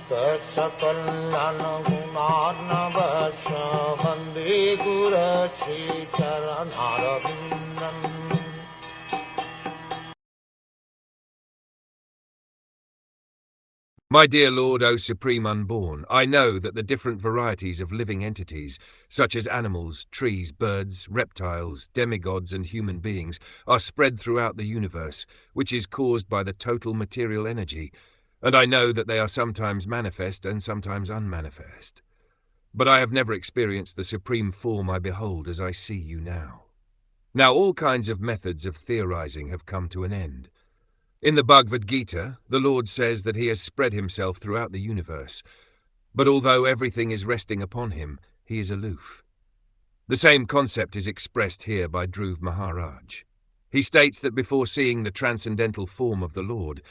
Saksakallan gunarnavasya Vande Guru Sri Charanaravindan. My dear Lord, O Supreme Unborn, I know that the different varieties of living entities, such as animals, trees, birds, reptiles, demigods, and human beings, are spread throughout the universe, which is caused by the total material energy, and I know that they are sometimes manifest and sometimes unmanifest. But I have never experienced the supreme form I behold as I see you now. Now all kinds of methods of theorizing have come to an end. In the Bhagavad Gita, the Lord says that he has spread himself throughout the universe, but although everything is resting upon him, he is aloof. The same concept is expressed here by Dhruv Maharaj. He states that before seeing the transcendental form of the Lord,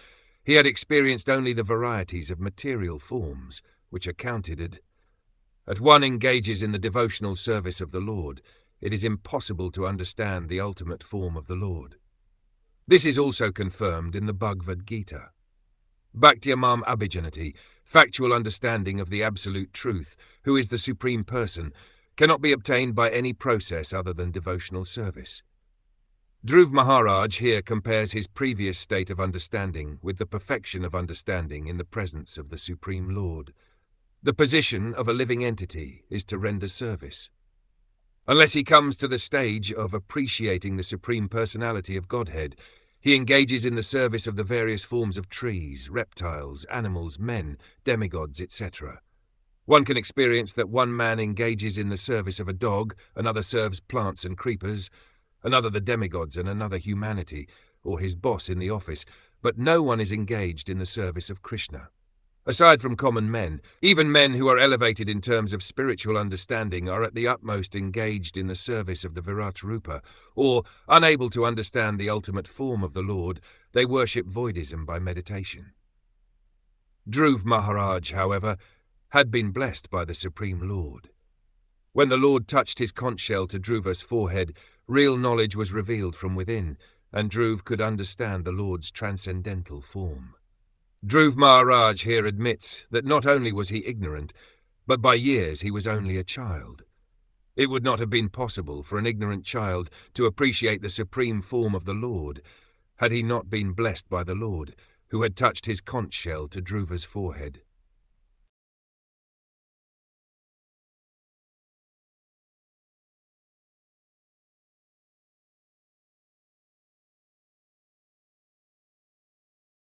he had experienced only the varieties of material forms, which are counted. As one engages in the devotional service of the Lord, it is impossible to understand the ultimate form of the Lord. This is also confirmed in the Bhagavad Gita. Bhaktyamam Abhijanati, factual understanding of the absolute truth, who is the Supreme Person, cannot be obtained by any process other than devotional service. Dhruv Maharaj here compares his previous state of understanding with the perfection of understanding in the presence of the Supreme Lord. The position of a living entity is to render service. Unless he comes to the stage of appreciating the Supreme Personality of Godhead, he engages in the service of the various forms of trees, reptiles, animals, men, demigods, etc. One can experience that one man engages in the service of a dog, another serves plants and creepers, another the demigods and another humanity, or his boss in the office, but no one is engaged in the service of Krishna. Aside from common men, even men who are elevated in terms of spiritual understanding are at the utmost engaged in the service of the Virat Rupa, or, unable to understand the ultimate form of the Lord, they worship voidism by meditation. Dhruv Maharaj, however, had been blessed by the Supreme Lord. When the Lord touched his conch shell to Dhruva's forehead, real knowledge was revealed from within, and Dhruv could understand the Lord's transcendental form. Dhruv Maharaj here admits that not only was he ignorant, but by years he was only a child. It would not have been possible for an ignorant child to appreciate the supreme form of the Lord had he not been blessed by the Lord, who had touched his conch shell to Dhruva's forehead.